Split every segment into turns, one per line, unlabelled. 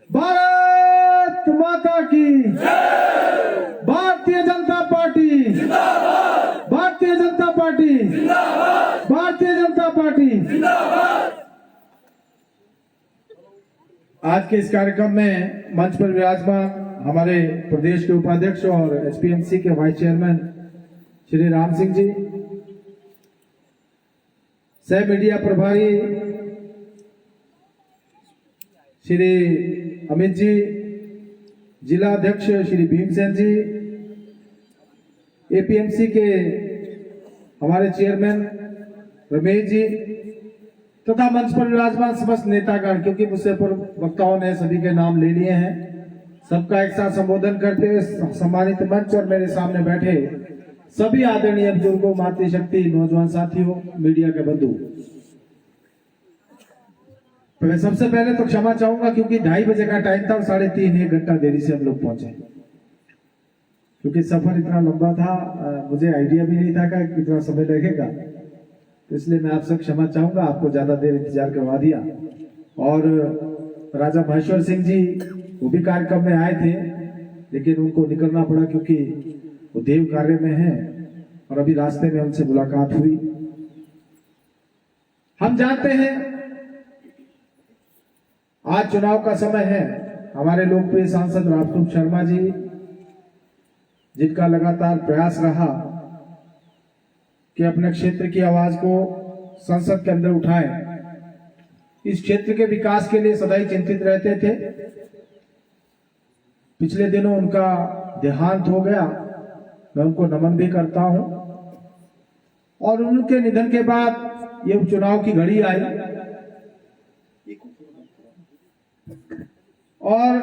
भारत माता की Bharatiya Janata party Bharatiya Janata party Bharatiya Janata party. आज के इस कार्यक्रम में मंच पर विराजमान हमारे प्रदेश के उपाध्यक्ष और एचपीएमसी के वाइस चेयरमैन श्री राम सिंह जी, सह मीडिया प्रभारी श्री अमित जी, जिला अध्यक्ष श्री भीमसेन जी, एपीएमसी के हमारे चेयरमैन रमेश जी तथा मंच पर विराजमान समस्त नेतागण, क्योंकि मुझसे पूर्व वक्ताओं ने सभी के नाम ले लिए हैं, सबका एक साथ संबोधन करते हुए सम्मानित मंच और मेरे सामने बैठे सभी आदरणीय बुजुर्गों, मातृशक्ति, नौजवान साथियों, मीडिया के बंधु, तो मैं सबसे पहले तो क्षमा चाहूंगा क्योंकि 2:30 बजे का टाइम था और 3:30 1 घंटा देरी से हम लोग पहुंचे, क्योंकि सफर इतना लंबा था, मुझे आइडिया भी नहीं था कि कितना समय लगेगा, तो इसलिए मैं आपसे क्षमा चाहूंगा, आपको ज्यादा देर इंतजार करवा दिया। और राजा महेश्वर सिंह जी वो भी कार्यक्रम में आए थे, लेकिन उनको निकलना पड़ा क्योंकि वो देव कार्य में है और अभी रास्ते में उनसे मुलाकात हुई। हम जानते हैं आज चुनाव का समय है। हमारे लोकप्रिय सांसद राजदूत शर्मा जी, जिनका लगातार प्रयास रहा कि अपने क्षेत्र की आवाज को संसद के अंदर उठाएं, इस क्षेत्र के विकास के लिए सदैव चिंतित रहते थे। पिछले दिनों उनका देहांत हो गया, मैं उनको नमन भी करता हूं। और उनके निधन के बाद ये उपचुनाव की घड़ी आई और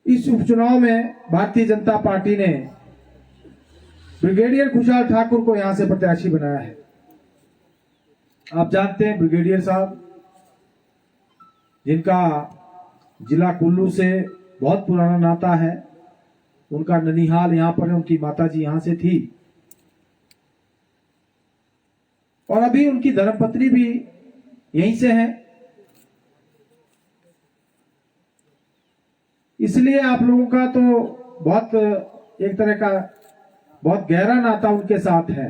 इस उपचुनाव में भारतीय जनता पार्टी ने ब्रिगेडियर खुशहाल ठाकुर को यहां से प्रत्याशी बनाया है। आप जानते हैं ब्रिगेडियर साहब, जिनका जिला कुल्लू से बहुत पुराना नाता है, उनका ननिहाल यहां पर है, उनकी माताजी यहां से थी और अभी उनकी धर्मपत्नी भी यहीं से है। इसलिए आप लोगों का तो बहुत एक तरह का बहुत गहरा नाता उनके साथ है।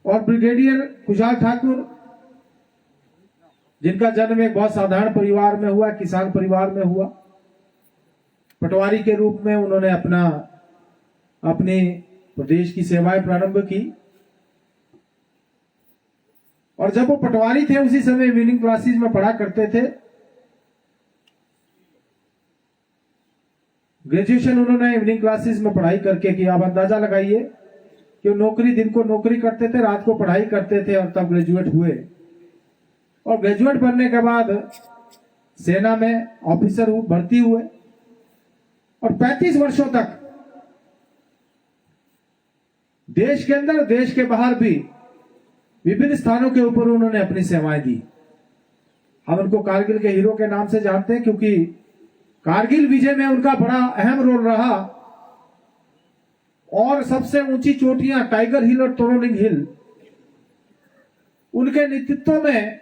और ब्रिगेडियर खुशहाल ठाकुर, जिनका जन्म एक बहुत साधारण परिवार में हुआ, किसान परिवार में हुआ, पटवारी के रूप में उन्होंने अपने प्रदेश की सेवाएं प्रारंभ की और जब वो पटवारी थे उसी समय इवनिंग क्लासेस में पढ़ा करते थे। ग्रेजुएशन उन्होंने इवनिंग क्लासेस में पढ़ाई करके किया। आप अंदाजा लगाइए कि नौकरी, दिन को नौकरी करते थे, रात को पढ़ाई करते थे और तब ग्रेजुएट हुए। और ग्रेजुएट बनने के बाद सेना में ऑफिसर भर्ती हुए और 35 वर्षों तक देश के अंदर, देश के बाहर भी विभिन्न स्थानों के ऊपर उन्होंने अपनी सेवाएं दी। हम उनको कारगिल के हीरो के नाम से जानते हैं, क्योंकि कारगिल विजय में उनका बड़ा अहम रोल रहा और सबसे ऊंची चोटियां टाइगर हिल और तोरोलिंग हिल, उनके नेतृत्व में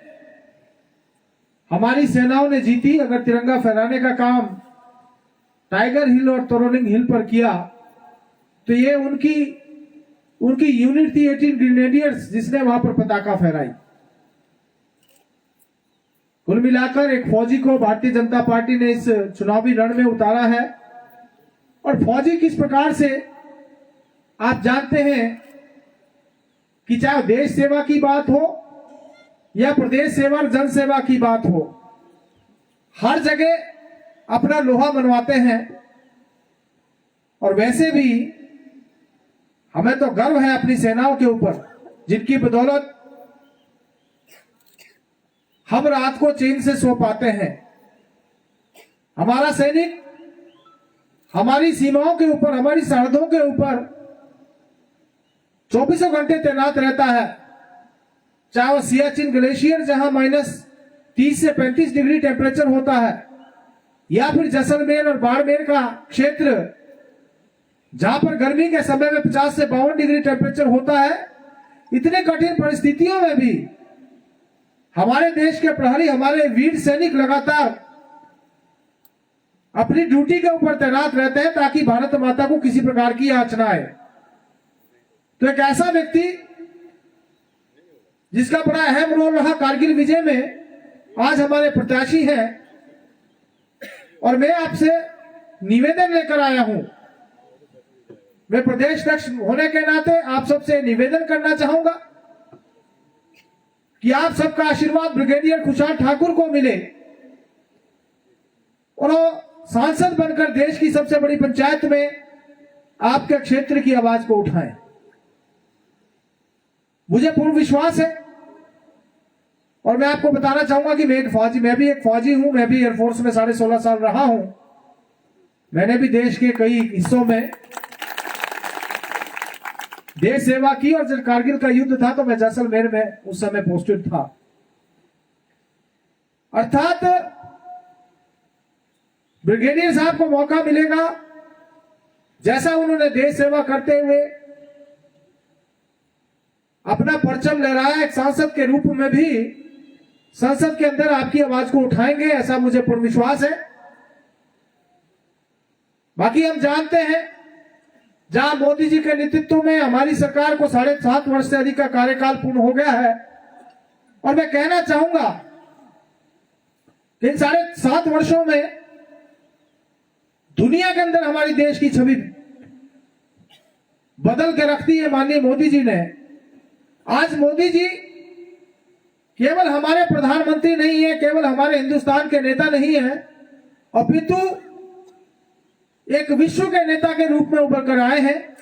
हमारी सेनाओं ने जीती। अगर तिरंगा फहराने का काम टाइगर हिल और तोरोलिंग हिल पर किया तो ये उनकी यूनिट थी 18 ग्रेनेडियर्स, जिसने वहां पर पताका फहराई। कुल मिलाकर एक फौजी को भारतीय जनता पार्टी ने इस चुनावी रण में उतारा है। और फौजी किस प्रकार से, आप जानते हैं कि चाहे देश सेवा की बात हो या प्रदेश सेवा और जन सेवा की बात हो, हर जगह अपना लोहा मनवाते हैं। और वैसे भी हमें तो गर्व है अपनी सेनाओं के ऊपर, जिनकी बदौलत हम रात को चैन से सो पाते हैं। हमारा सैनिक हमारी सीमाओं के ऊपर, हमारी सरहदों के ऊपर 24 घंटे तैनात रहता है। चाहे वो सियाचिन ग्लेशियर, जहां -30 से 35 डिग्री टेम्परेचर होता है, या फिर जैसलमेर और बाड़मेर का क्षेत्र, जहां पर गर्मी के समय में 50 से 52 डिग्री टेम्परेचर होता है। इतने कठिन परिस्थितियों में भी हमारे देश के प्रहरी, हमारे वीर सैनिक लगातार अपनी ड्यूटी के ऊपर तैनात रहते हैं ताकि भारत माता को किसी प्रकार की आंच ना आए। तो एक ऐसा व्यक्ति जिसका बड़ा अहम रोल रहा कारगिल विजय में, आज हमारे प्रत्याशी हैं और मैं आपसे निवेदन लेकर आया हूं। मैं प्रदेश अध्यक्ष होने के नाते आप सबसे निवेदन करना चाहूंगा कि आप सबका आशीर्वाद ब्रिगेडियर खुशहाल ठाकुर को मिले और वो सांसद बनकर देश की सबसे बड़ी पंचायत में आपके क्षेत्र की आवाज को उठाएं। मुझे पूर्ण विश्वास है और मैं आपको बताना चाहूंगा कि मैं भी एक फौजी हूं। मैं भी एयरफोर्स में 16.5 साल रहा हूं। मैंने भी देश के कई हिस्सों में देश सेवा की और जब कारगिल का युद्ध था तो मैं जैसलमेर में उस समय पोस्टेड था। अर्थात ब्रिगेडियर साहब को मौका मिलेगा, जैसा उन्होंने देश सेवा करते हुए अपना परचम लहराया, एक सांसद के रूप में भी संसद के अंदर आपकी आवाज को उठाएंगे, ऐसा मुझे पूर्ण विश्वास है। बाकी हम जानते हैं जहां मोदी जी के नेतृत्व में हमारी सरकार को 7.5 वर्ष से अधिक का कार्यकाल पूर्ण हो गया है और मैं कहना चाहूंगा कि इन 7.5 वर्षों में दुनिया के अंदर हमारी देश की छवि बदल के रख दी है माननीय मोदी जी ने। आज मोदी जी केवल हमारे प्रधानमंत्री नहीं है, केवल हमारे हिंदुस्तान के नेता नहीं है, अपितु एक विश्व के नेता के रूप में उभर कर आए हैं।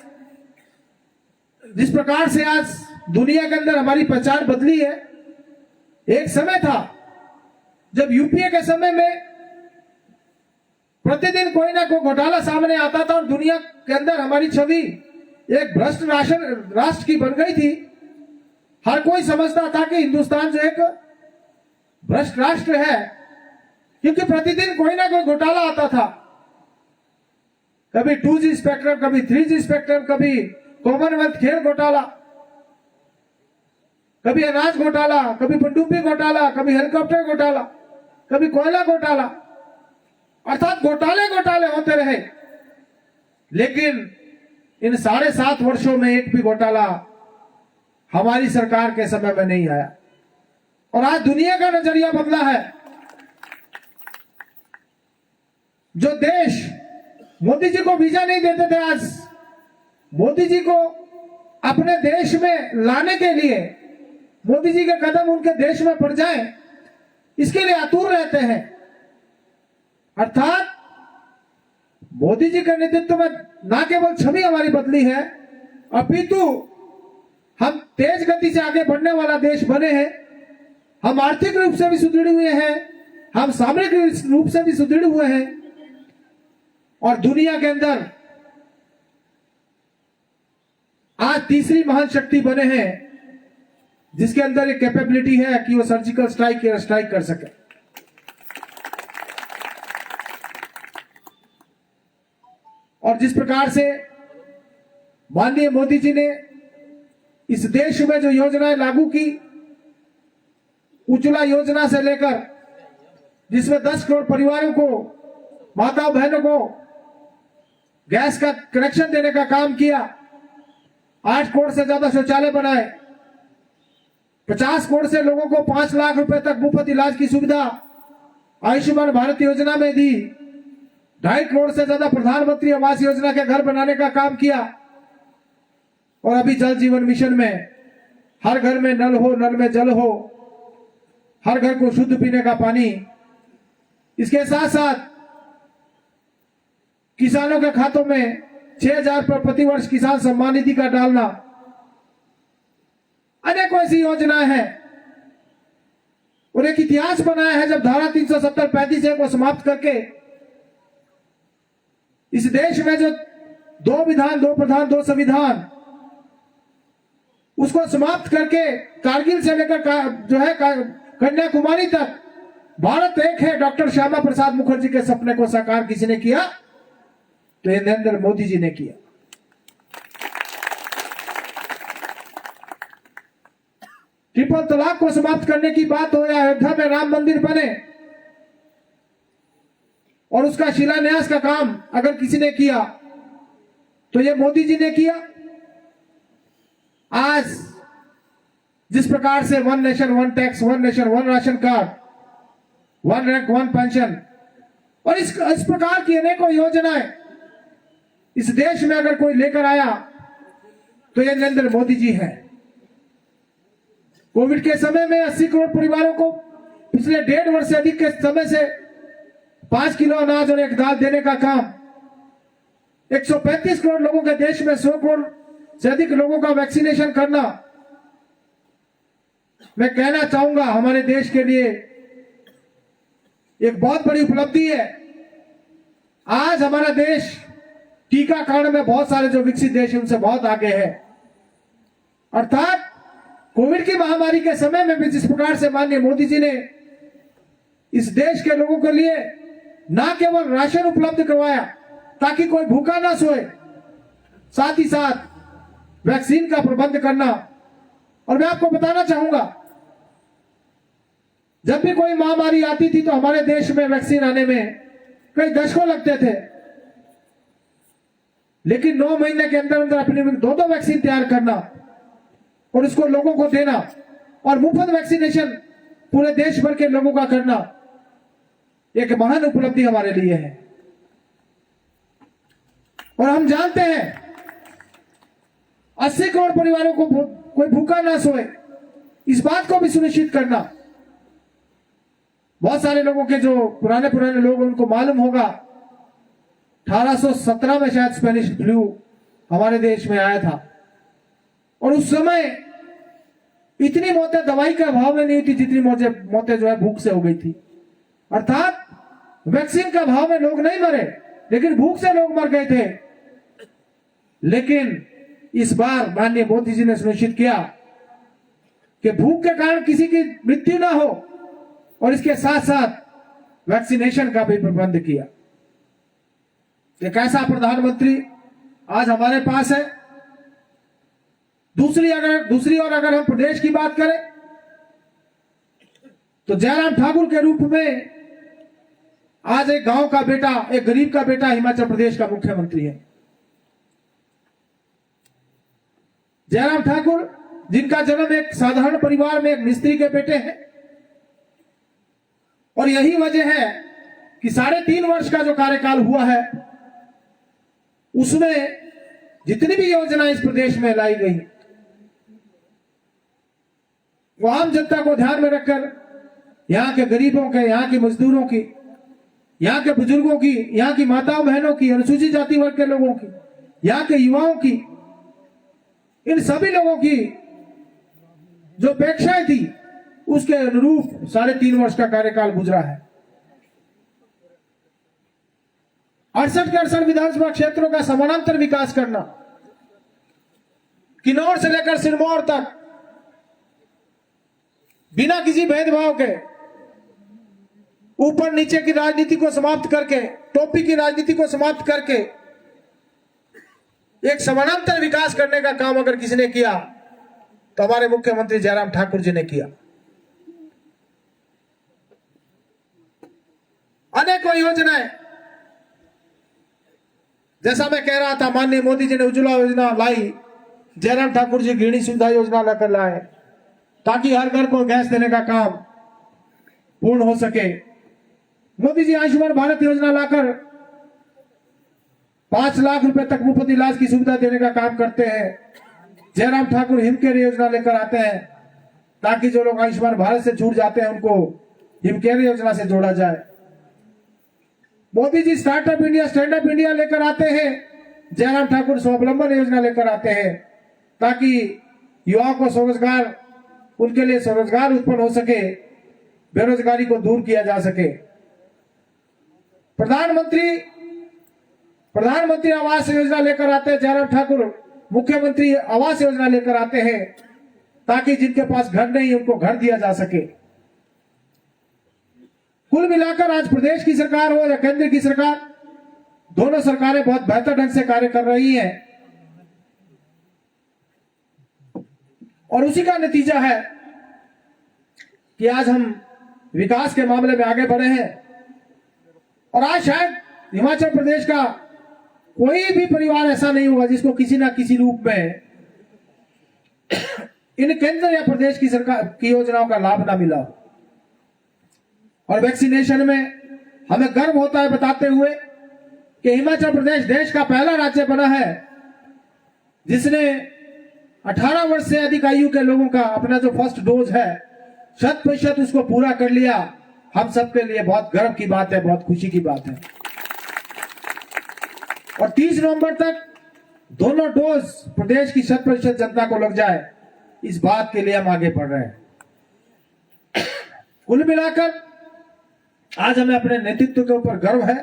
जिस प्रकार से आज दुनिया के अंदर हमारी पहचान बदली है। एक समय था जब यूपीए के समय में प्रतिदिन कोई ना कोई घोटाला सामने आता था और दुनिया के अंदर हमारी छवि एक भ्रष्ट राष्ट्र की बन गई थी। हर कोई समझता था कि हिंदुस्तान जो एक भ्रष्ट राष्ट्र है, क्योंकि प्रतिदिन कोई ना कोई घोटाला आता था। कभी 2G स्पेक्ट्रम, कभी 3G स्पेक्ट्रम, कभी कॉमनवेल्थ खेल घोटाला, कभी अनाज घोटाला, कभी पनडुब्बी घोटाला, कभी हेलीकॉप्टर घोटाला, कभी कोयला घोटाला। अर्थात घोटाले घोटाले होते रहे, लेकिन इन 7.5 वर्षों में एक भी घोटाला हमारी सरकार के समय में नहीं आया और आज दुनिया का नजरिया बदला है। जो देश मोदी जी को वीजा नहीं देते थे, आज मोदी जी को अपने देश में लाने के लिए मोदी जी के कदम उनके देश में पड़ जाएं, इसके लिए आतुर रहते हैं। अर्थात मोदी जी के नेतृत्व में न केवल छवि हमारी बदली है, अपितु हम तेज गति से आगे बढ़ने वाला देश बने हैं। हम आर्थिक रूप से भी सुदृढ़ हुए हैं, हम सामरिक रूप से भी सुदृढ़ हुए हैं और दुनिया के अंदर आज तीसरी महान शक्ति बने हैं, जिसके अंदर एक कैपेबिलिटी है कि वो सर्जिकल स्ट्राइक कर सके। और जिस प्रकार से माननीय मोदी जी ने इस देश में जो योजनाएं लागू की, उज्ज्वला योजना से लेकर जिसमें 10 करोड़ परिवारों को, माता बहनों को गैस का कनेक्शन देने का काम किया, 8 करोड़ से ज्यादा शौचालय बनाए, 50 करोड़ से लोगों को 5 लाख रुपए तक मुफ्त इलाज की सुविधा आयुष्मान भारत योजना में दी, 2.5 करोड़ से ज्यादा प्रधानमंत्री आवास योजना के घर बनाने का काम किया और अभी जल जीवन मिशन में हर घर में नल हो, नल में जल हो, हर घर को शुद्ध पीने का पानी। इसके साथ साथ किसानों के खातों में 6,000 पर प्रतिवर्ष किसान सम्मान निधि का डालना, अनेकों ऐसी योजनाएं हैं और एक इतिहास बनाया है। जब धारा 370-35 को समाप्त करके इस देश में जो 2 विधान, 2 प्रधान, 2 संविधान, उसको समाप्त करके कारगिल से लेकर जो है कन्याकुमारी तक भारत एक है, डॉक्टर श्यामा प्रसाद मुखर्जी के सपने को साकार किसी ने किया तो ये नरेंद्र मोदी जी ने किया। ट्रिपल तलाक को समाप्त करने की बात हो या अयोध्या में राम मंदिर बने और उसका शिलान्यास का काम अगर किसी ने किया तो ये मोदी जी ने किया। आज जिस प्रकार से one nation one tax, one nation one ration card, one rank one pension और इस प्रकार की अनेकों योजनाएं इस देश में अगर कोई लेकर आया तो ये नरेंद्र मोदी जी हैं। कोविड के समय में 80 करोड़ परिवारों को पिछले 1.5 वर्ष से अधिक के समय से 5 किलो अनाज और एक दाल देने का काम, 135 करोड़ लोगों के देश में 100 करोड़ से अधिक लोगों का वैक्सीनेशन करना, मैं कहना चाहूंगा हमारे देश के लिए एक बहुत बड़ी उपलब्धि है। आज हमारा देश टीकाकरण में बहुत सारे जो विकसित देश हैं उनसे बहुत आगे है। अर्थात कोविड की महामारी के समय में भी जिस प्रकार से माननीय मोदी जी ने इस देश के लोगों के लिए ना केवल राशन उपलब्ध करवाया ताकि कोई भूखा ना सोए, साथ ही साथ वैक्सीन का प्रबंध करना। और मैं आपको बताना चाहूंगा, जब भी कोई महामारी आती थी तो हमारे देश में वैक्सीन आने में कई दशकों लगते थे, लेकिन 9 महीने के अंदर अंदर अपने 2 वैक्सीन तैयार करना और उसको लोगों को देना और मुफ्त वैक्सीनेशन पूरे देश भर के लोगों का करना एक महान उपलब्धि हमारे लिए है। और हम जानते हैं 80 करोड़ परिवारों को कोई भूखा ना सोए, इस बात को भी सुनिश्चित करना। बहुत सारे लोगों के जो पुराने लोग उनको मालूम होगा 1817 में शायद स्पेनिश फ्लू हमारे देश में आया था और उस समय इतनी मौतें दवाई के अभाव में नहीं हुई थी जितनी मौतें जो है भूख से हो गई थी। अर्थात वैक्सीन के अभाव में लोग नहीं मरे, लेकिन भूख से लोग मर गए थे। लेकिन इस बार माननीय मोदी जी ने सुनिश्चित किया कि भूख के कारण किसी की मृत्यु ना हो और इसके साथ साथ वैक्सीनेशन का भी प्रबंध किया। एक ऐसा प्रधानमंत्री आज हमारे पास है। दूसरी ओर अगर हम प्रदेश की बात करें तो जयराम ठाकुर के रूप में आज एक गांव का बेटा, एक गरीब का बेटा हिमाचल प्रदेश का मुख्यमंत्री है। जयराम ठाकुर जिनका जन्म एक साधारण परिवार में एक मिस्त्री के बेटे हैं और यही वजह है कि 3.5 वर्ष का जो कार्यकाल हुआ है उसमें जितनी भी योजनाएं इस प्रदेश में लाई गई वो आम जनता को ध्यान में रखकर यहां के गरीबों के, यहां के मजदूरों की, यहां के बुजुर्गों की, यहां की माताओं बहनों की, अनुसूचित जाति वर्ग के लोगों की, यहां के युवाओं की, इन सभी लोगों की जो अपेक्षाएं थी उसके अनुरूप 3.5 वर्ष का कार्यकाल गुजरा है। 68 के 68 विधानसभा क्षेत्रों का समानांतर विकास करना, किन्नौर से लेकर सिरमौर तक बिना किसी भेदभाव के, ऊपर नीचे की राजनीति को समाप्त करके, टोपी की राजनीति को समाप्त करके एक समानांतर विकास करने का काम अगर किसी ने किया तो हमारे मुख्यमंत्री जयराम ठाकुर जी ने किया। अनेकों योजनाएं, जैसा मैं कह रहा था, माननीय मोदी जी ने उज्ज्वला योजना लाई, जयराम ठाकुर जी गृहिणी सुविधा योजना लेकर लाए ताकि हर घर को गैस देने का काम पूर्ण हो सके। मोदी जी आयुष्मान भारत योजना लाकर 5 लाख रुपए तक मुफ्त इलाज की सुविधा देने का काम करते हैं। जयराम ठाकुर हिमकेयर योजना लेकर आते हैं ताकि जो लोग आयुष्मान भारत से छूट जाते हैं उनको हिमकेयर योजना से जोड़ा जाए। Modi ji startup India, stand up India लेकर आते हैं। जयराम ठाकुर स्वावलंबन योजना लेकर आते हैं ताकि युवाओं को स्वरोजगार, उनके लिए स्वरोजगार उत्पन्न हो सके, बेरोजगारी को दूर किया जा सके। प्रधानमंत्री आवास योजना लेकर आते हैं जयराम ठाकुर, मुख्यमंत्री आवास योजना लेकर आते हैं ताकि जिनके पास घर नहीं उनको घर दिया जा सके। कुल मिलाकर आज प्रदेश की सरकार हो या केंद्र की सरकार, दोनों सरकारें बहुत बेहतर ढंग से कार्य कर रही हैं और उसी का नतीजा है कि आज हम विकास के मामले में आगे बढ़े हैं। और आज शायद हिमाचल प्रदेश का कोई भी परिवार ऐसा नहीं होगा जिसको किसी ना किसी रूप में इन केंद्र या प्रदेश की सरकार की योजनाओं का लाभ ना मिला हो। और वैक्सीनेशन में हमें गर्व होता है बताते हुए कि हिमाचल प्रदेश देश का पहला राज्य बना है जिसने 18 वर्ष से अधिक आयु के लोगों का अपना जो फर्स्ट डोज है 100% उसको पूरा कर लिया। हम सबके लिए बहुत गर्व की बात है, बहुत खुशी की बात है। और 30 नवंबर तक दोनों डोज प्रदेश की 100% जनता को लग जाए, इस बात के लिए हम आगे बढ़ रहे हैं। कुल मिलाकर आज हमें अपने नेतृत्व के ऊपर गर्व है,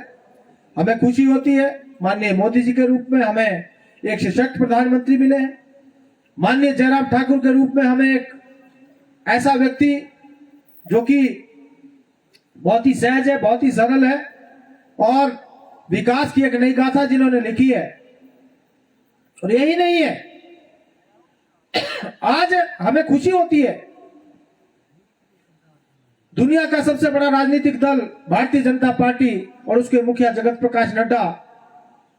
हमें खुशी होती है। माननीय मोदी जी के रूप में हमें एक सशक्त प्रधानमंत्री मिले हैं। माननीय जयराम ठाकुर के रूप में हमें एक ऐसा व्यक्ति जो कि बहुत ही सहज है, बहुत ही सरल है और विकास की एक नई गाथा जिन्होंने लिखी है। और यही नहीं है, आज हमें खुशी होती है दुनिया का सबसे बड़ा राजनीतिक दल भारतीय जनता पार्टी और उसके मुखिया जगत प्रकाश नड्डा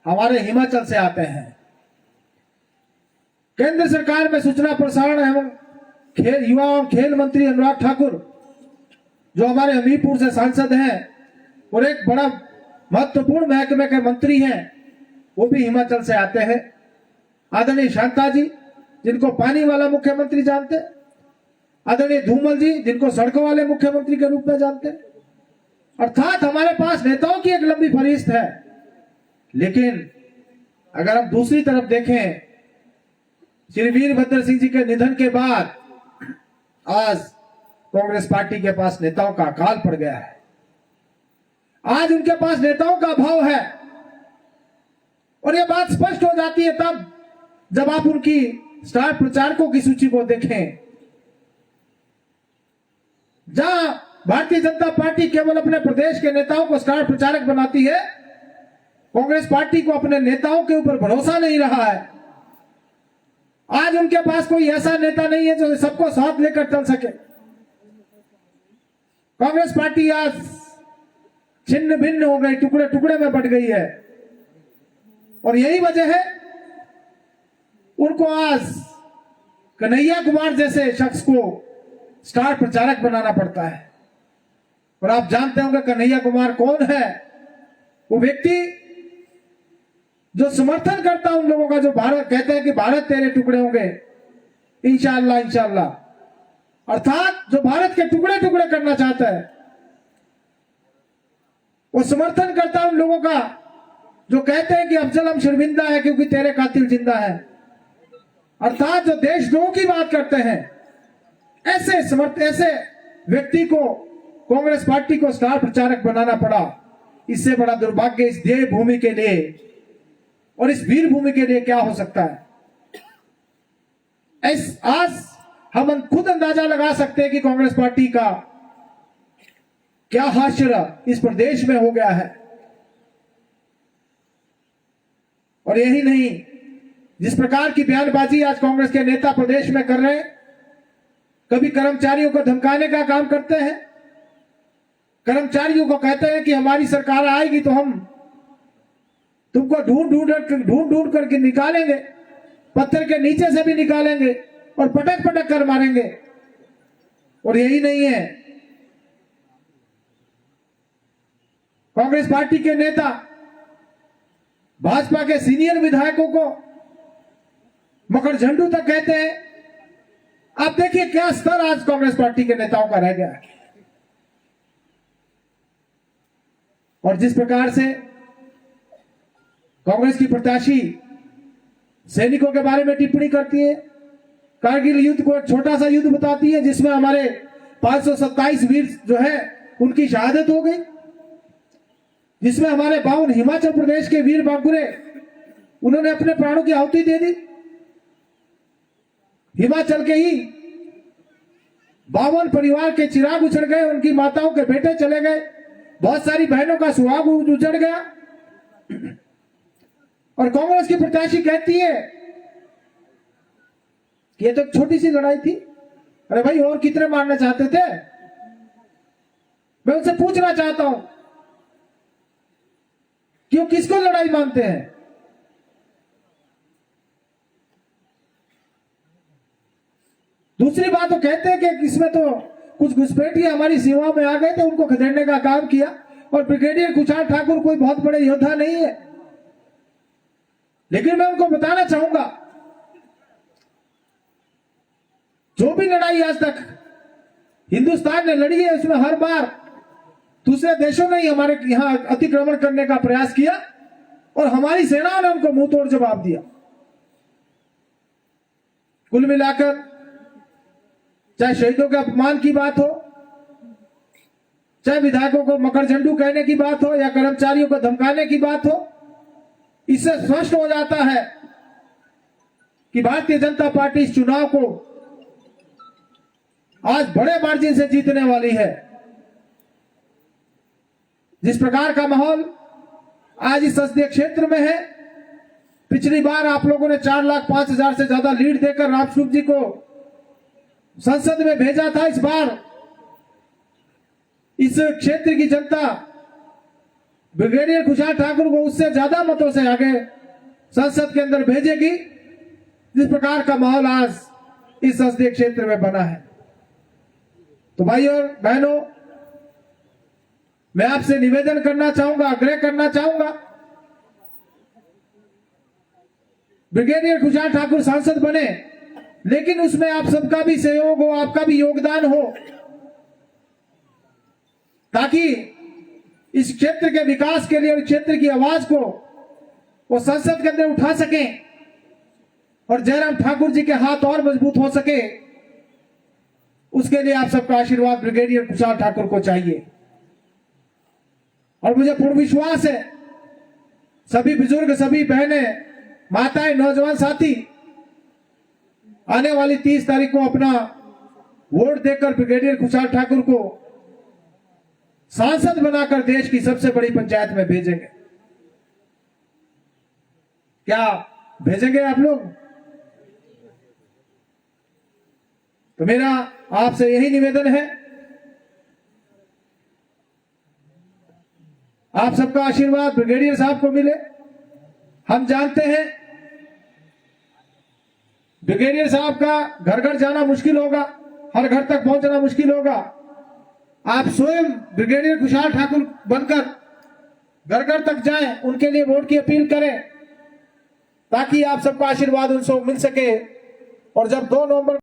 हमारे हिमाचल से आते हैं। केंद्र सरकार में सूचना प्रसारण एवं युवा और खेल मंत्री अनुराग ठाकुर जो हमारे हमीरपुर से सांसद हैं और एक बड़ा महत्वपूर्ण महकमे के मंत्री हैं, वो भी हिमाचल से आते हैं। आदरणीय शांता जी जिनको पानी वाला मुख्यमंत्री जानते, आदरणीय धूमल जी जिनको सड़कों वाले मुख्यमंत्री के रूप में जानते। अर्थात हमारे पास नेताओं की एक लंबी फहरिस्त है। लेकिन अगर हम दूसरी तरफ देखें, श्री वीरभद्र सिंह जी के निधन के बाद आज कांग्रेस पार्टी के पास नेताओं का अकाल पड़ गया है। आज उनके पास नेताओं का अभाव है और यह बात स्पष्ट हो जाती है तब जब आप उनकी स्टार प्रचारकों की सूची को देखें, जहां भारतीय जनता पार्टी केवल अपने प्रदेश के नेताओं को स्टार प्रचारक बनाती है, कांग्रेस पार्टी को अपने नेताओं के ऊपर भरोसा नहीं रहा है। आज उनके पास कोई ऐसा नेता नहीं है जो सबको साथ लेकर चल सके। कांग्रेस पार्टी आज छिन्न भिन्न हो गई, टुकड़े टुकड़े में बट गई है और यही वजह है उनको आज कन्हैया कुमार जैसे शख्स को स्टार प्रचारक बनाना पड़ता है। और आप जानते होंगे कन्हैया कुमार कौन है? वो व्यक्ति जो समर्थन करता उन लोगों का जो भारत कहते हैं कि भारत तेरे टुकड़े होंगे इंशाअल्लाह इंशाअल्लाह, अर्थात जो भारत के टुकड़े टुकड़े करना चाहता है, वो समर्थन करता उन लोगों का जो कहते हैं कि अफजल शर्मिंदा है क्योंकि तेरे कातिल जिंदा है। अर्थात जो देशद्रोह की बात करते हैं, ऐसे व्यक्ति को कांग्रेस पार्टी को स्टार प्रचारक बनाना पड़ा। इससे बड़ा दुर्भाग्य इस देव भूमि के लिए और इस वीर भूमि के लिए क्या हो सकता है? आज हम खुद अंदाजा लगा सकते हैं कि कांग्रेस पार्टी का क्या हाशिरा इस प्रदेश में हो गया है। और यही नहीं, जिस प्रकार की बयानबाजी आज कांग्रेस के नेता प्रदेश में कर रहे हैं, कभी कर्मचारियों को धमकाने का काम करते हैं, कर्मचारियों को कहते हैं कि हमारी सरकार आएगी तो हम तुमको ढूंढ ढूंढ करके निकालेंगे, पत्थर के नीचे से भी निकालेंगे और पटक पटक कर मारेंगे। और यही नहीं है, कांग्रेस पार्टी के नेता भाजपा के सीनियर विधायकों को मकर झंडू तक कहते हैं। आप देखिए क्या स्तर आज कांग्रेस पार्टी के नेताओं का रह गया है। और जिस प्रकार से कांग्रेस की प्रत्याशी सैनिकों के बारे में टिप्पणी करती है, कारगिल युद्ध को एक छोटा सा युद्ध बताती है जिसमें हमारे 527 वीर जो है उनकी शहादत हो गई, जिसमें हमारे 52 हिमाचल प्रदेश के वीर बांकुरे उन्होंने अपने प्राणों की आहुति दे दी। हिमाचल के ही 52 परिवार के चिराग उछड़ गए, उनकी माताओं के बेटे चले गए, बहुत सारी बहनों का सुहाग उजड़ गया। और कांग्रेस की प्रत्याशी कहती है कि ये तो छोटी सी लड़ाई थी। अरे भाई, और कितने मारना चाहते थे? मैं उनसे पूछना चाहता हूं कि वो किसको लड़ाई मानते हैं। दूसरी बात, वो कहते हैं कि इसमें तो कुछ घुसपैठिए हमारी सीमाओं में आ गए थे, उनको खदेड़ने का काम किया, और ब्रिगेडियर कुशाल ठाकुर कोई बहुत बड़े योद्धा नहीं है। लेकिन मैं उनको बताना चाहूंगा, जो भी लड़ाई आज तक हिंदुस्तान ने लड़ी है, उसमें हर बार दूसरे देशों ने ही हमारे यहां अतिक्रमण करने का प्रयास किया और हमारी सेनाओं ने उनको मुंह तोड़ जवाब दिया। कुल मिलाकर चाहे शहीदों के अपमान की बात हो, चाहे विधायकों को मकरझंडू कहने की बात हो, या कर्मचारियों को धमकाने की बात हो, इससे स्पष्ट हो जाता है कि भारतीय जनता पार्टी इस चुनाव को आज बड़े मार्जिन से जीतने वाली है। जिस प्रकार का माहौल आज इस संसदीय क्षेत्र में है, पिछली बार आप लोगों ने 4,05,000 से ज्यादा लीड देकर रामस्वरूप जी को संसद में भेजा था। इस बार इस क्षेत्र की जनता ब्रिगेडियर कुशाल ठाकुर को उससे ज्यादा मतों से आगे संसद के अंदर भेजेगी, जिस प्रकार का माहौल आज इस संसदीय क्षेत्र में बना है। तो भाइयों और बहनों, मैं आपसे निवेदन करना चाहूंगा, आग्रह करना चाहूंगा, ब्रिगेडियर कुशाल ठाकुर सांसद बने, लेकिन उसमें आप सबका भी सहयोग हो, आपका भी योगदान हो, ताकि इस क्षेत्र के विकास के लिए और क्षेत्र की आवाज को वो संसद के अंदर उठा सके और जयराम ठाकुर जी के हाथ और मजबूत हो सके। उसके लिए आप सबका आशीर्वाद ब्रिगेडियर कुशाल ठाकुर को चाहिए। और मुझे पूर्ण विश्वास है, सभी बुजुर्ग, सभी बहनें, माताएं, नौजवान साथी आने वाली 30 तारीख को अपना वोट देकर ब्रिगेडियर कुशाल ठाकुर को सांसद बनाकर देश की सबसे बड़ी पंचायत में भेजेंगे। क्या भेजेंगे आप लोग? तो मेरा आपसे यही निवेदन है, आप सबका आशीर्वाद ब्रिगेडियर साहब को मिले। हम जानते हैं ब्रिगेडियर साहब का घर घर जाना मुश्किल होगा, हर घर तक पहुंचना मुश्किल होगा। आप स्वयं ब्रिगेडियर कुशाल ठाकुर बनकर घर घर तक जाएं, उनके लिए वोट की अपील करें, ताकि आप सबका आशीर्वाद उनसे मिल सके। और जब 2 नवंबर